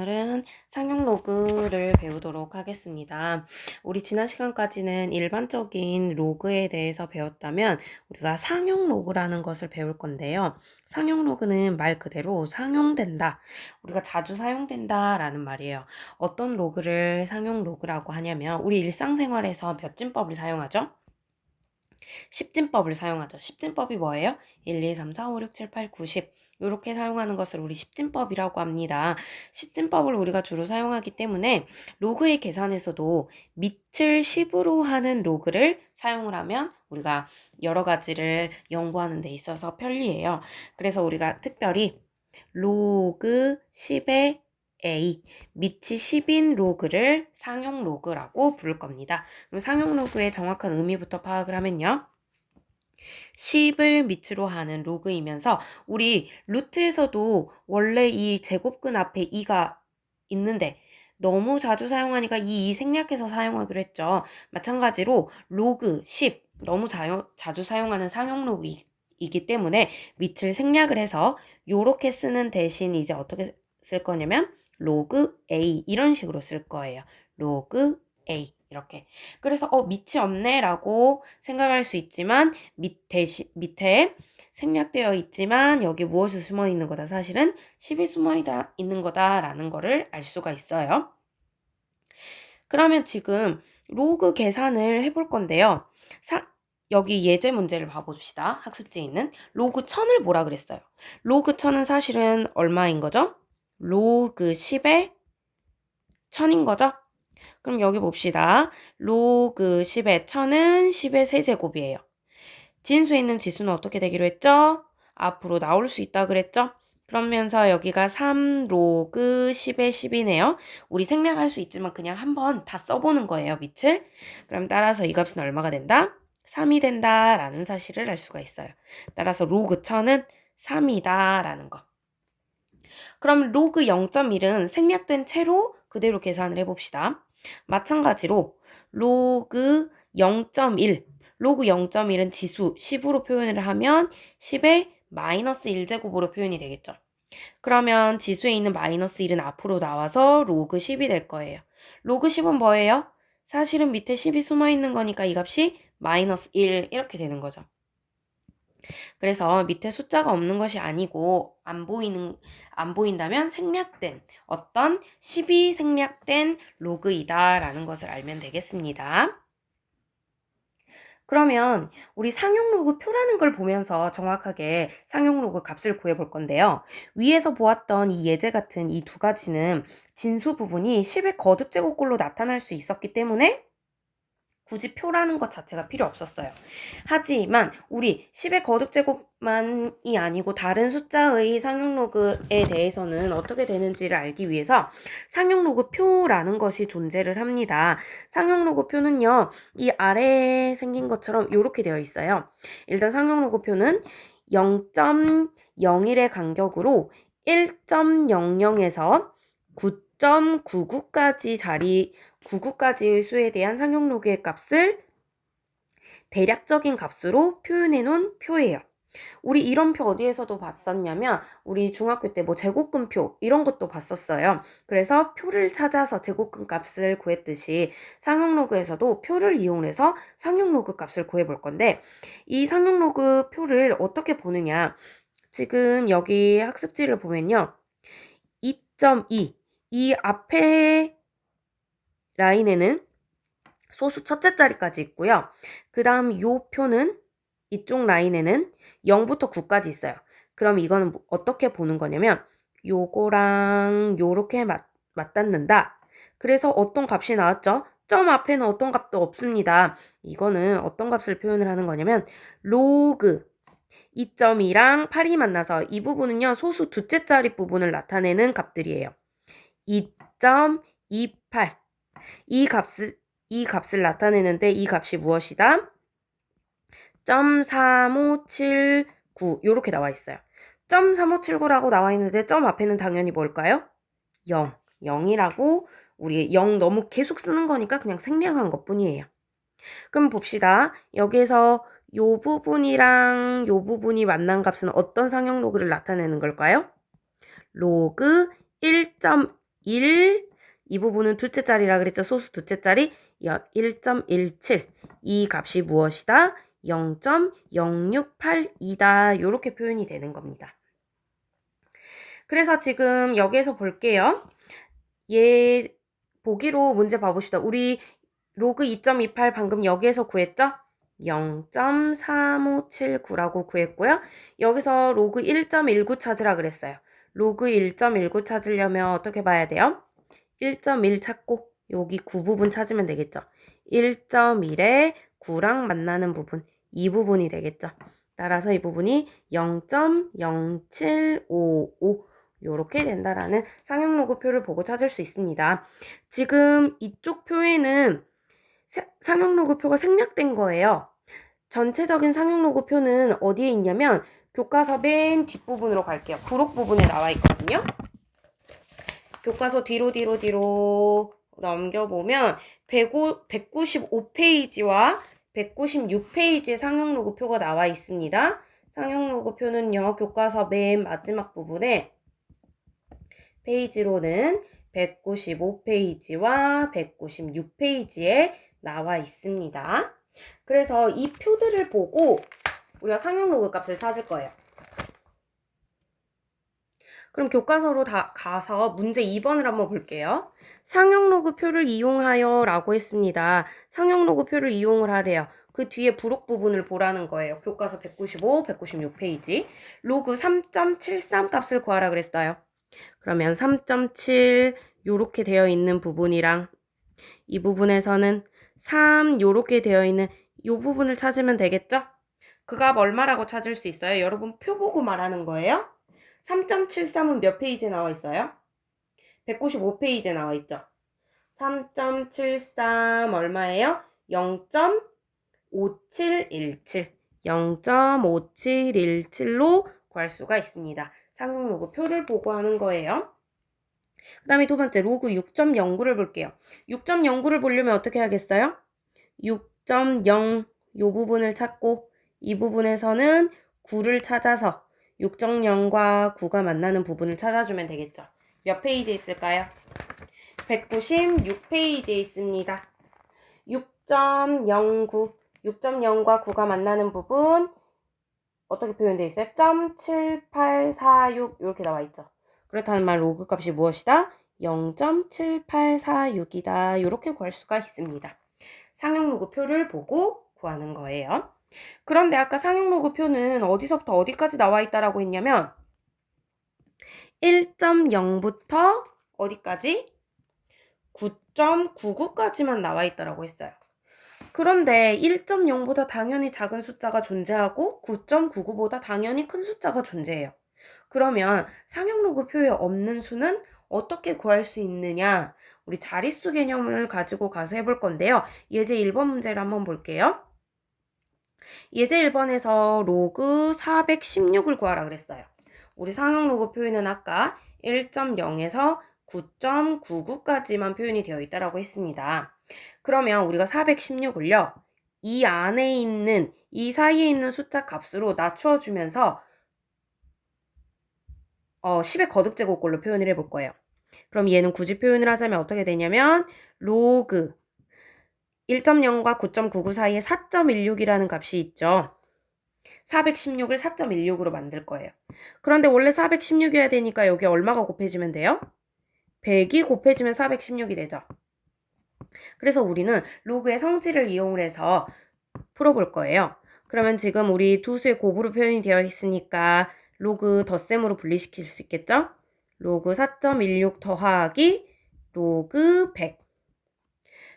오늘은 상용 로그를 배우도록 하겠습니다. 우리 지난 시간까지는 일반적인 로그에 대해서 배웠다면 우리가 상용 로그라는 것을 배울 건데요. 상용 로그는 말 그대로 상용된다. 우리가 자주 사용된다 라는 말이에요. 어떤 로그를 상용 로그라고 하냐면 우리 일상생활에서 몇 진법을 사용하죠? 10진법을 사용하죠. 10진법이 뭐예요? 1, 2, 3, 4, 5, 6, 7, 8, 9, 10 이렇게 사용하는 것을 우리 10진법이라고 합니다. 10진법을 우리가 주로 사용하기 때문에 로그의 계산에서도 밑을 10으로 하는 로그를 사용을 하면 우리가 여러 가지를 연구하는 데 있어서 편리해요. 그래서 우리가 특별히 로그 10의 A, 밑이 10인 로그를 상용 로그라고 부를 겁니다. 그럼 상용 로그의 정확한 의미부터 파악을 하면요. 10을 밑으로 하는 로그이면서 우리 루트에서도 원래 이 제곱근 앞에 2가 있는데 너무 자주 사용하니까 이 생략해서 사용하기로 했죠. 마찬가지로 로그 10 너무 자주 사용하는 상용 로그이기 때문에 밑을 생략을 해서 요렇게 쓰는 대신 이제 어떻게 쓸 거냐면 로그 A 이런 식으로 쓸 거예요. 로그 A 이렇게. 그래서 밑이 없네 라고 생각할 수 있지만 밑에 생략되어 있지만 여기 무엇이 숨어 있는 거다. 사실은 10이 숨어 있는 거다라는 거를 알 수가 있어요. 그러면 지금 로그 계산을 해볼 건데요. 여기 예제 문제를 봐봅시다. 학습지에 있는 로그 1000을 뭐라 그랬어요? 로그 1000은 사실은 얼마인 거죠? 로그 10의 1000인 거죠? 그럼 여기 봅시다. 로그 10의 1000은 10의 세제곱이에요. 진수에 있는 지수는 어떻게 되기로 했죠? 앞으로 나올 수 있다 그랬죠? 그러면서 여기가 3 로그 10의 10이네요. 우리 생략할 수 있지만 그냥 한번 다 써보는 거예요, 밑을. 그럼 따라서 이 값은 얼마가 된다? 3이 된다 라는 사실을 알 수가 있어요. 따라서 로그 1000은 3이다 라는 거. 그럼 로그 0.1은 생략된 채로 그대로 계산을 해봅시다. 마찬가지로 로그 0.1 로그 0.1은 지수 10으로 표현을 하면 10의 마이너스 1제곱으로 표현이 되겠죠. 그러면 지수에 있는 마이너스 1은 앞으로 나와서 로그 10이 될 거예요. 로그 10은 뭐예요? 사실은 밑에 10이 숨어 있는 거니까 이 값이 마이너스 1 이렇게 되는 거죠. 그래서 밑에 숫자가 없는 것이 아니고 안 보인다면 생략된 어떤 10이 생략된 로그이다 라는 것을 알면 되겠습니다. 그러면 우리 상용 로그 표라는 걸 보면서 정확하게 상용 로그 값을 구해 볼 건데요. 위에서 보았던 이 예제 같은 이 두 가지는 진수 부분이 10의 거듭 제곱꼴로 나타날 수 있었기 때문에 굳이 표라는 것 자체가 필요 없었어요. 하지만 우리 10의 거듭제곱만이 아니고 다른 숫자의 상용 로그에 대해서는 어떻게 되는지를 알기 위해서 상용 로그 표라는 것이 존재를 합니다. 상용 로그 표는요. 이 아래에 생긴 것처럼 이렇게 되어 있어요. 일단 상용 로그 표는 0.01의 간격으로 1.00에서 9.99까지 99까지의 수에 대한 상용 로그의 값을 대략적인 값으로 표현해 놓은 표예요. 우리 이런 표 어디에서도 봤었냐면 우리 중학교 때 뭐 제곱근표 이런 것도 봤었어요. 그래서 표를 찾아서 제곱근 값을 구했듯이 상용 로그에서도 표를 이용해서 상용 로그 값을 구해 볼 건데 이 상용 로그 표를 어떻게 보느냐. 지금 여기 학습지를 보면요. 2.2 이 앞에 라인에는 소수 첫째 자리까지 있고요. 그 다음 요 표는 이쪽 라인에는 0부터 9까지 있어요. 그럼 이거는 어떻게 보는 거냐면 요거랑 요렇게 맞닿는다. 그래서 어떤 값이 나왔죠? 점 앞에는 어떤 값도 없습니다. 이거는 어떤 값을 표현을 하는 거냐면 로그 2.2랑 8이 만나서 이 부분은요. 소수 두째 자리 부분을 나타내는 값들이에요. 2.28 이 값을 나타내는데 이 값이 무엇이다? 0.3579 이렇게 나와 있어요. 0.3579라고 나와 있는데 점 앞에는 당연히 뭘까요? 0. 0이라고 우리 0 너무 계속 쓰는 거니까 그냥 생략한 것뿐이에요. 그럼 봅시다. 여기에서 요 부분이랑 요 부분이 만난 값은 어떤 상용 로그를 나타내는 걸까요? 로그 1, 이 부분은 둘째 자리라 그랬죠. 소수 둘째 자리 1.17. 이 값이 무엇이다? 0.0682다. 이렇게 표현이 되는 겁니다. 그래서 지금 여기에서 볼게요. 얘 보기로 문제 봐봅시다. 우리 로그 2.28 방금 여기에서 구했죠? 0.3579라고 구했고요. 여기서 로그 1.19 찾으라 그랬어요. 로그 1.19 찾으려면 어떻게 봐야 돼요? 1.1 찾고 여기 9 부분 찾으면 되겠죠. 1.1에 9랑 만나는 부분, 이 부분이 되겠죠. 따라서 이 부분이 0.0755 이렇게 된다라는 상용로그표를 보고 찾을 수 있습니다. 지금 이쪽 표에는 상용로그표가 생략된 거예요. 전체적인 상용로그표는 어디에 있냐면 교과서 맨 뒷부분으로 갈게요. 부록 부분에 나와 있거든요. 교과서 뒤로 넘겨보면 195페이지와 196페이지의 상용로그표가 나와 있습니다. 상용로그표는요, 교과서 맨 마지막 부분에 페이지로는 195페이지와 196페이지에 나와 있습니다. 그래서 이 표들을 보고 우리가 상용로그 값을 찾을 거예요. 그럼 교과서로 다 가서 문제 2번을 한번 볼게요. 상용로그 표를 이용하여 라고 했습니다. 상용로그 표를 이용을 하래요. 그 뒤에 부록 부분을 보라는 거예요. 교과서 195, 196페이지. 로그 3.73 값을 구하라 그랬어요. 그러면 3.7 요렇게 되어 있는 부분이랑 이 부분에서는 3 요렇게 되어 있는 요 부분을 찾으면 되겠죠? 그 값 얼마라고 찾을 수 있어요? 여러분 표 보고 말하는 거예요? 3.73은 몇 페이지에 나와 있어요? 195페이지에 나와 있죠? 3.73 얼마예요? 0.5717. 0.5717로 구할 수가 있습니다. 상용로그 표를 보고 하는 거예요. 그 다음에 두 번째 로그 6.09를 볼게요. 6.09를 보려면 어떻게 하겠어요? 6.0 요 부분을 찾고 이 부분에서는 9를 찾아서 6.0과 9가 만나는 부분을 찾아주면 되겠죠. 몇 페이지에 있을까요? 196페이지에 있습니다. 6.09, 6.0과 9가 만나는 부분 어떻게 표현되어 있어요? 0.7846 이렇게 나와 있죠. 그렇다는 말 로그 값이 무엇이다? 0.7846이다. 이렇게 구할 수가 있습니다. 상용로그 표를 보고 구하는 거예요. 그런데 아까 상용로그 표는 어디서부터 어디까지 나와 있다라고 했냐면 1.0부터 어디까지? 9.99까지만 나와 있다라고 했어요. 그런데 1.0보다 당연히 작은 숫자가 존재하고 9.99보다 당연히 큰 숫자가 존재해요. 그러면 상용로그 표에 없는 수는 어떻게 구할 수 있느냐? 우리 자릿수 개념을 가지고 가서 해볼 건데요. 예제 1번 문제를 한번 볼게요. 예제 1번에서 로그 416을 구하라 그랬어요. 우리 상용로그 표에는 아까 1.0에서 9.99까지만 표현이 되어 있다고 했습니다. 그러면 우리가 416을요. 이 안에 있는 이 사이에 있는 숫자 값으로 낮추어 주면서 10의 거듭제곱꼴로 표현을 해볼 거예요. 그럼 얘는 굳이 표현을 하자면 어떻게 되냐면 로그 1.0과 9.99 사이에 4.16이라는 값이 있죠. 416을 4.16으로 만들 거예요. 그런데 원래 416이어야 되니까 여기 얼마가 곱해지면 돼요? 100이 곱해지면 416이 되죠. 그래서 우리는 로그의 성질을 이용을 해서 풀어볼 거예요. 그러면 지금 우리 두 수의 곱으로 표현이 되어 있으니까 로그 덧셈으로 분리시킬 수 있겠죠? 로그 4.16 더하기 로그 100.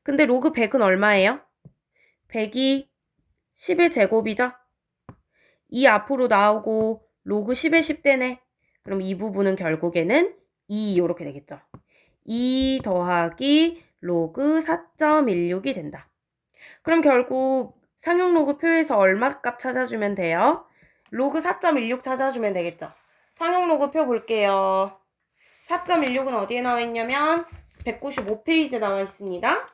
근데 로그 100은 얼마예요? 100이 10의 제곱이죠? 이 앞으로 나오고 로그 10의 10대네. 그럼 이 부분은 결국에는 2 이렇게 되겠죠. 2 더하기 로그 4.16이 된다. 그럼 결국 상용로그 표에서 얼마 값 찾아주면 돼요? 로그 4.16 찾아주면 되겠죠. 상용로그 표 볼게요. 4.16은 어디에 나와 있냐면 195페이지에 나와 있습니다.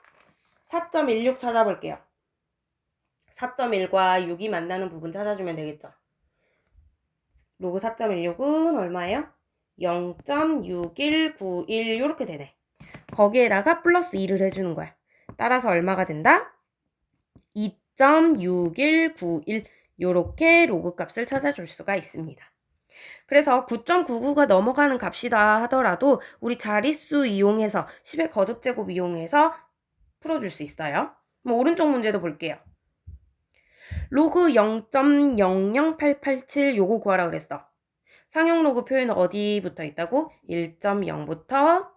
4.16 찾아볼게요. 4.1과 6이 만나는 부분 찾아주면 되겠죠. 로그 4.16은 얼마예요? 0.6191 이렇게 되네. 거기에다가 플러스 2를 해주는 거야. 따라서 얼마가 된다? 2.6191 이렇게 로그 값을 찾아줄 수가 있습니다. 그래서 9.99가 넘어가는 값이다 하더라도 우리 자릿수 이용해서 10의 거듭제곱 이용해서 풀어줄 수 있어요. 오른쪽 문제도 볼게요. 로그 0.00887 요거 구하라 그랬어. 상용 로그 표현은 어디부터 있다고? 1.0부터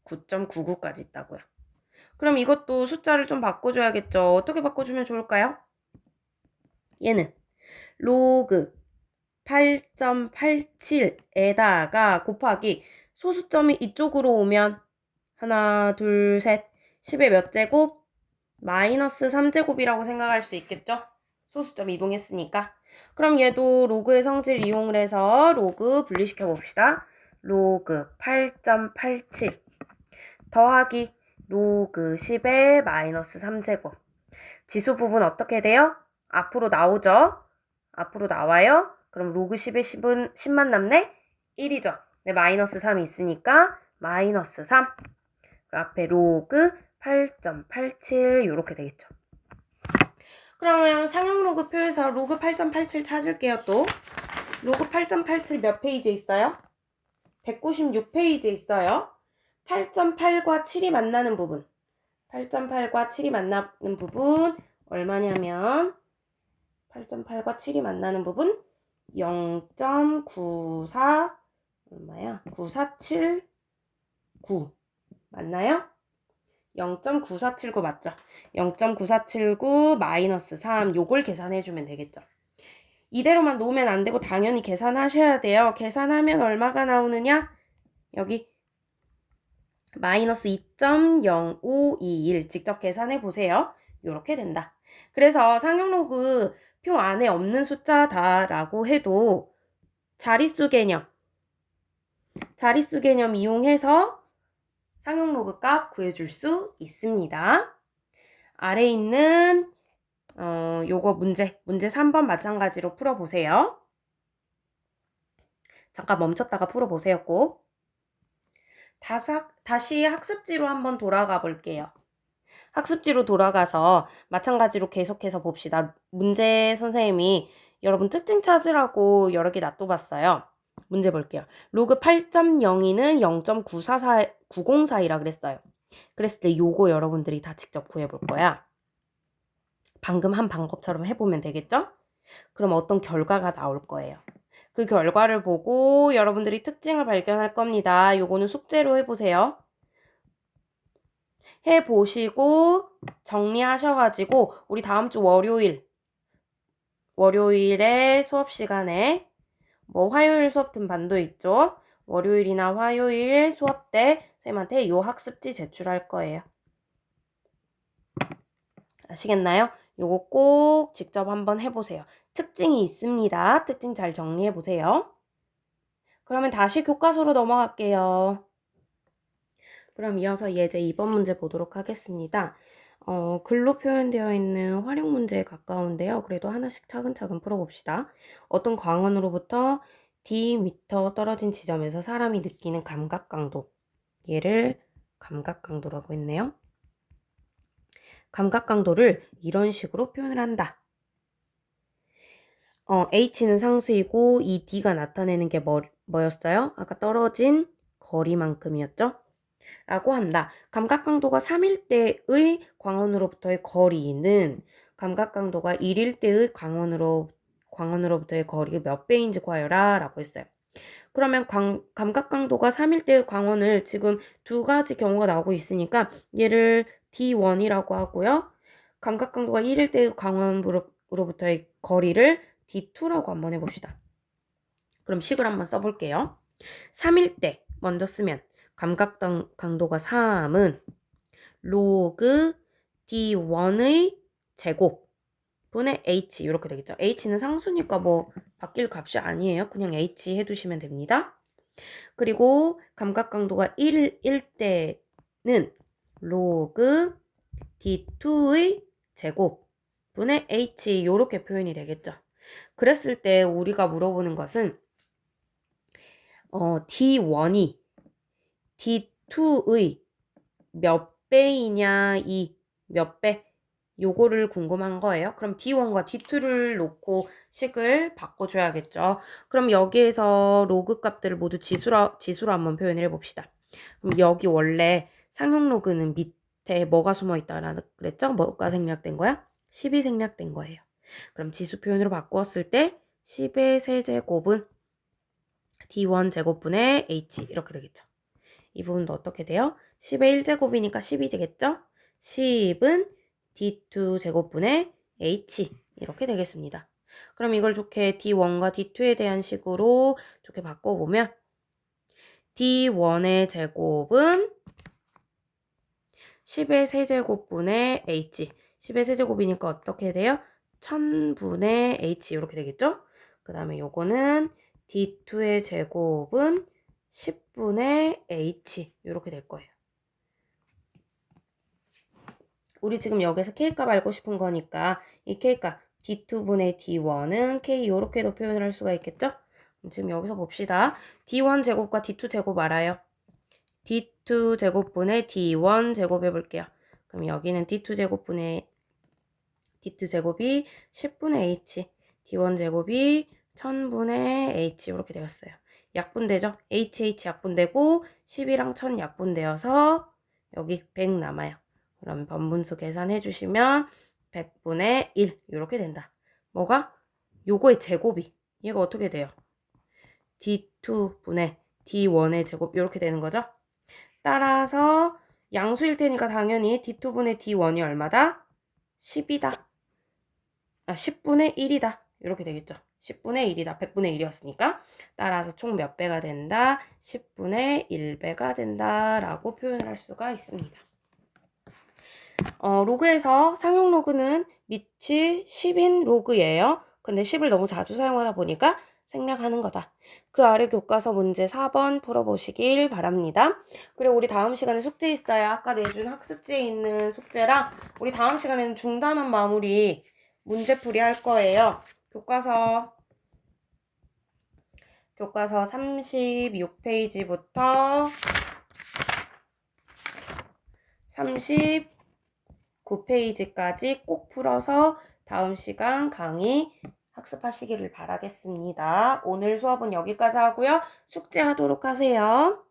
9.99까지 있다고요. 그럼 이것도 숫자를 좀 바꿔줘야겠죠. 어떻게 바꿔주면 좋을까요? 얘는 로그 8.87에다가 곱하기 소수점이 이쪽으로 오면 하나, 둘, 셋, 10의 몇 제곱? 마이너스 3제곱이라고 생각할 수 있겠죠? 소수점 이동했으니까. 그럼 얘도 로그의 성질 이용을 해서 로그 분리시켜 봅시다. 로그 8.87 더하기 로그 10의 마이너스 3제곱. 지수 부분 어떻게 돼요? 앞으로 나오죠? 앞으로 나와요? 그럼 로그 10의 10만 남네? 1이죠. 네, 마이너스 3이 있으니까 마이너스 3. 그 앞에 로그 8.87 이렇게 되겠죠. 그러면 상용 로그 표에서 로그 8.87 찾을게요. 또 로그 8.87 몇 페이지에 있어요? 196페이지에 있어요. 8.8과 7이 만나는 부분. 8.8과 7이 만나는 부분 얼마냐면 8.8과 7이 만나는 부분 0.94 얼마야? 9479 맞나요? 0.9479 맞죠? 0.9479 마이너스 3 요걸 계산해주면 되겠죠. 이대로만 놓으면 안 되고 당연히 계산하셔야 돼요. 계산하면 얼마가 나오느냐? 여기 마이너스 2.0521 직접 계산해 보세요. 이렇게 된다. 그래서 상용 로그 표 안에 없는 숫자다라고 해도 자릿수 개념 이용해서 상용 로그 값 구해줄 수 있습니다. 아래 있는 요거 문제 3번 마찬가지로 풀어보세요. 잠깐 멈췄다가 풀어보세요. 꼭. 다시 학습지로 한번 돌아가 볼게요. 학습지로 돌아가서 마찬가지로 계속해서 봅시다. 문제 선생님이 여러분 특징 찾으라고 여러 개 놔둬봤어요. 문제 볼게요. 로그 8.02는 0.904이라 그랬어요. 그랬을 때 요거 여러분들이 다 직접 구해볼 거야. 방금 한 방법처럼 해보면 되겠죠? 그럼 어떤 결과가 나올 거예요. 그 결과를 보고 여러분들이 특징을 발견할 겁니다. 요거는 숙제로 해보세요. 해보시고 정리하셔가지고 우리 다음 주 월요일에 수업 시간에 화요일 수업 등 반도 있죠. 월요일이나 화요일 수업 때 선생님한테 요 학습지 제출할 거예요. 아시겠나요? 요거 꼭 직접 한번 해보세요. 특징이 있습니다. 특징 잘 정리해보세요. 그러면 다시 교과서로 넘어갈게요. 그럼 이어서 예제 2번 문제 보도록 하겠습니다. 글로 표현되어 있는 활용 문제에 가까운데요. 그래도 하나씩 차근차근 풀어봅시다. 어떤 광원으로부터 D미터 떨어진 지점에서 사람이 느끼는 감각 강도. 얘를 감각 강도라고 했네요. 감각 강도를 이런 식으로 표현을 한다. H는 상수이고 이 D가 나타내는 게 뭐였어요? 아까 떨어진 거리만큼이었죠? 라고 한다. 감각 강도가 3일 때의 광원으로부터의 거리는 감각 강도가 1일 때의 광원으로부터의 거리가 몇 배인지 구하여라 라고 했어요. 그러면 감각 강도가 3일 때의 광원을 지금 두 가지 경우가 나오고 있으니까 얘를 D1이라고 하고요. 감각 강도가 1일 때의 광원으로부터의 거리를 D2라고 한번 해봅시다. 그럼 식을 한번 써볼게요. 3일 때 먼저 쓰면 감각 강도가 3은 로그 D1의 제곱 분의 H 이렇게 되겠죠. H는 상수니까 바뀔 값이 아니에요. 그냥 H 해두시면 됩니다. 그리고 감각 강도가 1일 때는 로그 D2의 제곱 분의 H 이렇게 표현이 되겠죠. 그랬을 때 우리가 물어보는 것은 D1이 D2의 몇 배이냐, 이 몇 배? 요거를 궁금한 거예요. 그럼 D1과 D2를 놓고 식을 바꿔줘야겠죠. 그럼 여기에서 로그 값들을 모두 지수로 한번 표현을 해봅시다. 그럼 여기 원래 상용 로그는 밑에 뭐가 숨어 있다라고 그랬죠? 뭐가 생략된 거야? 10이 생략된 거예요. 그럼 지수 표현으로 바꾸었을 때 10의 세제곱은 D1 제곱분의 H 이렇게 되겠죠. 이 부분도 어떻게 돼요? 10의 1제곱이니까 12 되겠죠? 10은 D2 제곱분의 H 이렇게 되겠습니다. 그럼 이걸 좋게 D1과 D2에 대한 식으로 좋게 바꿔보면 D1의 제곱은 10의 세제곱분의 H 10의 세제곱이니까 어떻게 돼요? 1000분의 H 이렇게 되겠죠? 그 다음에 요거는 D2의 제곱은 10분의 H 이렇게 될 거예요. 우리 지금 여기서 K값 알고 싶은 거니까 이 K값 D2분의 D1은 K 이렇게도 표현을 할 수가 있겠죠? 지금 여기서 봅시다. D1 제곱과 D2 제곱 알아요? D2 제곱분의 D1 제곱 해볼게요. 그럼 여기는 D2 제곱분의 D2 제곱이 10분의 H, D1 제곱이 1000분의 H 이렇게 되었어요. 약분되죠? HH 약분되고 10이랑 1000 약분되어서 여기 100 남아요. 그럼 번분수 계산해 주시면 100분의 1 이렇게 된다. 뭐가? 요거의 제곱이 얘가 어떻게 돼요? D2분의 D1의 제곱 이렇게 되는 거죠? 따라서 양수일 테니까 당연히 D2분의 D1이 얼마다? 10이다. 10분의 1이다. 이렇게 되겠죠. 10분의 1이다. 100분의 1이었으니까. 따라서 총 몇 배가 된다? 10분의 1배가 된다. 라고 표현을 할 수가 있습니다. 로그에서 상용 로그는 밑이 10인 로그예요. 근데 10을 너무 자주 사용하다 보니까 생략하는 거다. 그 아래 교과서 문제 4번 풀어보시길 바랍니다. 그리고 우리 다음 시간에 숙제 있어요. 아까 내준 학습지에 있는 숙제랑 우리 다음 시간에는 중단원 마무리 문제풀이 할 거예요. 교과서 36페이지부터 39페이지까지 꼭 풀어서 다음 시간 강의 학습하시기를 바라겠습니다. 오늘 수업은 여기까지 하고요. 숙제하도록 하세요.